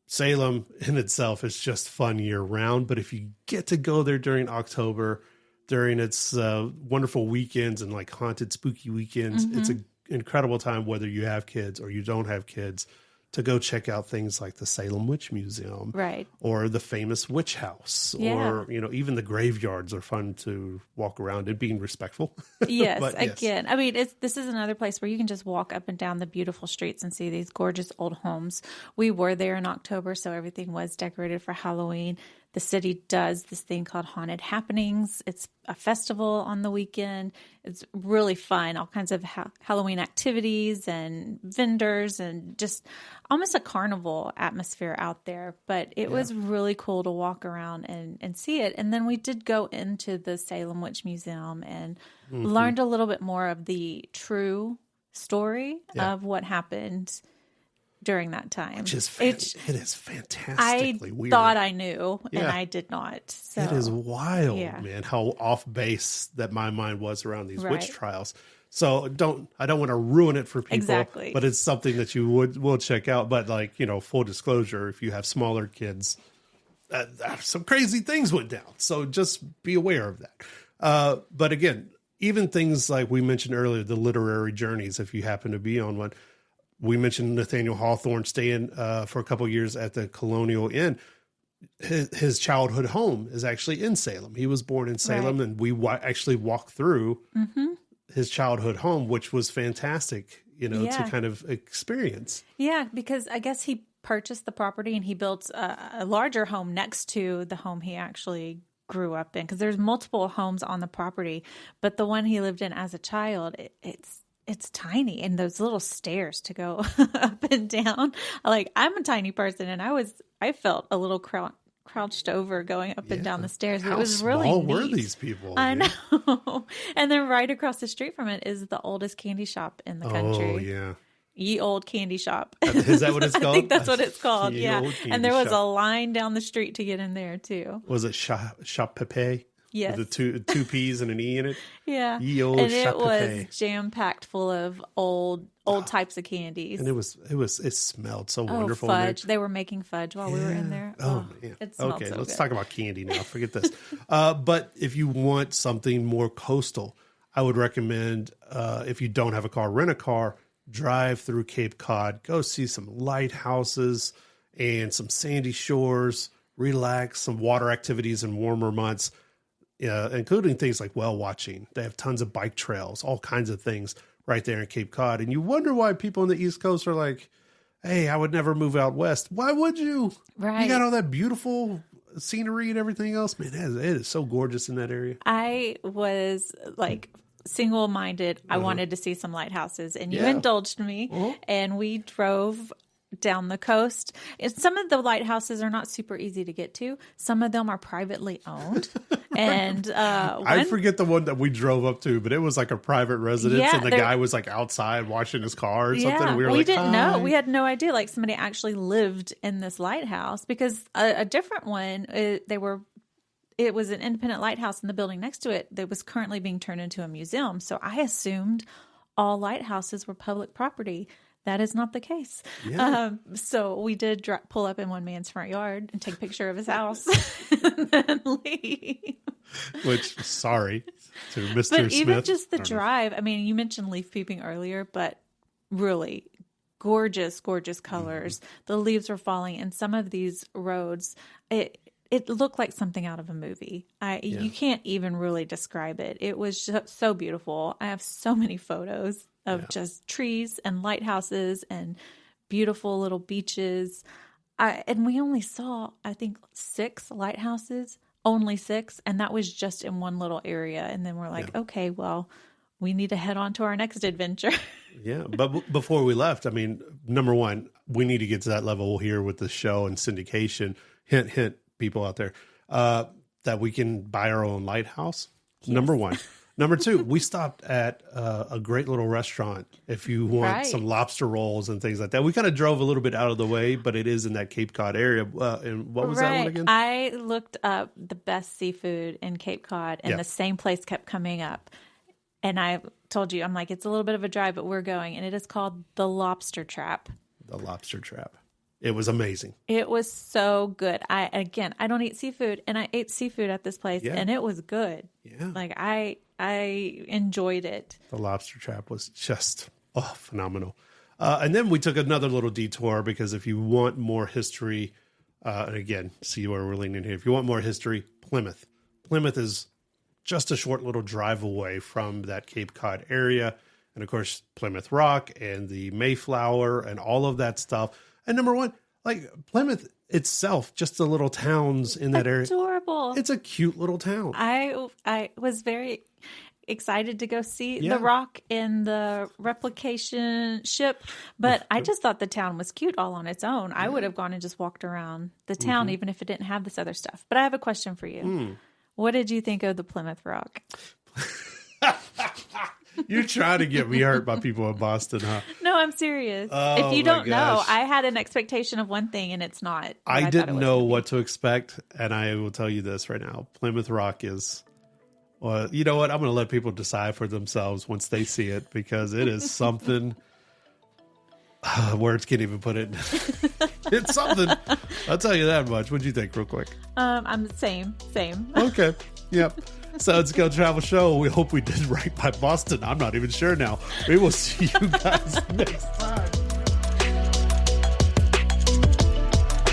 Salem in itself is just fun year round. But if you get to go there during October, during its wonderful weekends and like haunted, spooky weekends, it's an incredible time, whether you have kids or you don't have kids, to go check out things like the Salem Witch Museum, right, or the famous witch house, or even the graveyards are fun to walk around and being respectful. Yes, but, again, I mean, this is another place where you can just walk up and down the beautiful streets and see these gorgeous old homes. We were there in October, so everything was decorated for Halloween. the city does this thing called Haunted Happenings. It's a festival on the weekend. It's really fun. All kinds of Halloween activities and vendors and just almost a carnival atmosphere out there. But it was really cool to walk around and see it. And then we did go into the Salem Witch Museum and learned a little bit more of the true story of what happened during that time. Which is it is fantastically I weird. thought I knew, and I did not. So. It is wild, man, how off base that my mind was around these witch trials. So I don't want to ruin it for people, but it's something that you will check out. But like, full disclosure, if you have smaller kids, some crazy things went down. So just be aware of that. But again, even things like we mentioned earlier, the literary journeys, if you happen to be on one. We mentioned Nathaniel Hawthorne staying for a couple of years at the Colonial Inn. His childhood home is actually in Salem. He was born in Salem, and we actually walked through his childhood home, which was fantastic, to kind of experience. Yeah, because I guess he purchased the property and he built a larger home next to the home he actually grew up in, because there's multiple homes on the property, but the one he lived in as a child, it's tiny, and those little stairs to go up and down. Like, I'm a tiny person, and I felt a little crouched over going up and down the stairs. It was really small neat. Were these people? I know. And then right across the street from it is the oldest candy shop in the country. Oh yeah. Ye Old Candy Shop. Is that what it's called? I think that's what it's called. Ye Yeah. Old Candy And there was Shop. a line down the street to get in there too. Was it Shop Pepe? Yes. With the two P's and an E in it? Yeah. Ye Old and Shop it was Pepe. jam packed full of old types of candies. And it smelled so wonderful. Fudge. They were making fudge while we were in there. Oh man. It smelled Okay, so let's good. talk about candy now. Forget this. But if you want something more coastal, I would recommend, if you don't have a car, rent a car, drive through Cape Cod, go see some lighthouses and some sandy shores, relax, some water activities in warmer months, including things like whale watching. They have tons of bike trails, all kinds of things right there in Cape Cod. And you wonder why people on the East Coast are like, hey, I would never move out west. Why would you? Right. You got all that beautiful scenery and everything else. Man, it is so gorgeous in that area. I was like single-minded. I wanted to see some lighthouses, and you indulged me, and we drove down the coast. And some of the lighthouses are not super easy to get to. Some of them are privately owned. And I forget the one that we drove up to, but it was like a private residence, and the guy was like outside washing his car or something. And we were like, didn't Hi. know. We had no idea. Like, somebody actually lived in this lighthouse, because a different one, it was an independent lighthouse in the building next to it that was currently being turned into a museum. So I assumed all lighthouses were public property. That is not the case. Yeah. So we did pull up in one man's front yard and take a picture of his house and then leave. Which, sorry to Mr. But Smith. even just the drive, I mean, you mentioned leaf peeping earlier, but really gorgeous, gorgeous colors. The leaves were falling, and some of these roads, it looked like something out of a movie. You can't even really describe it. It was just so beautiful. I have so many photos of just trees and lighthouses and beautiful little beaches. And we only saw, I think, 6 lighthouses, only 6. And that was just in one little area. And then we're like, okay, well, we need to head on to our next adventure. Yeah. But before we left, I mean, number one, we need to get to that level here with the show and syndication. Hint, hint, people out there, that we can buy our own lighthouse. Yes. Number one. Number 2, we stopped at a great little restaurant if you want some lobster rolls and things like that. We kind of drove a little bit out of the way, but it is in that Cape Cod area. And what was that one again? I looked up the best seafood in Cape Cod, and the same place kept coming up. And I told you, I'm like, it's a little bit of a drive, but we're going. And it is called The Lobster Trap. The Lobster Trap. It was amazing. It was so good. I don't eat seafood, and I ate seafood at this place, and it was good. Yeah. Like, I enjoyed it. The Lobster Trap was just phenomenal. And then we took another little detour, because if you want more history, and again, see where we're leaning here. If you want more history, Plymouth. Plymouth is just a short little drive away from that Cape Cod area. And of course, Plymouth Rock and the Mayflower and all of that stuff. And number one, like Plymouth itself, just the little towns in that area. Adorable. It's a cute little town. I was very excited to go see Yeah. the Rock in the replication ship, but I just thought the town was cute all on its own. I would have gone and just walked around the town even if it didn't have this other stuff. But I have a question for you. What did you think of the Plymouth Rock? You're trying to get me hurt by people in Boston, huh? No, I'm serious. Oh, if you my don't know, gosh. I had an expectation of one thing and it's not. what I thought it didn't was know gonna be. what to expect, and I will tell you this right now. Plymouth Rock is, well, you know what? I'm going to let people decide for themselves once they see it, because it is something. Words can't even put it. It's something. I'll tell you that much. What'd you think, real quick? I'm same. Okay. Yep. So it's Go Travel Show. We hope we did right by Boston. I'm not even sure now. We will see you guys next time.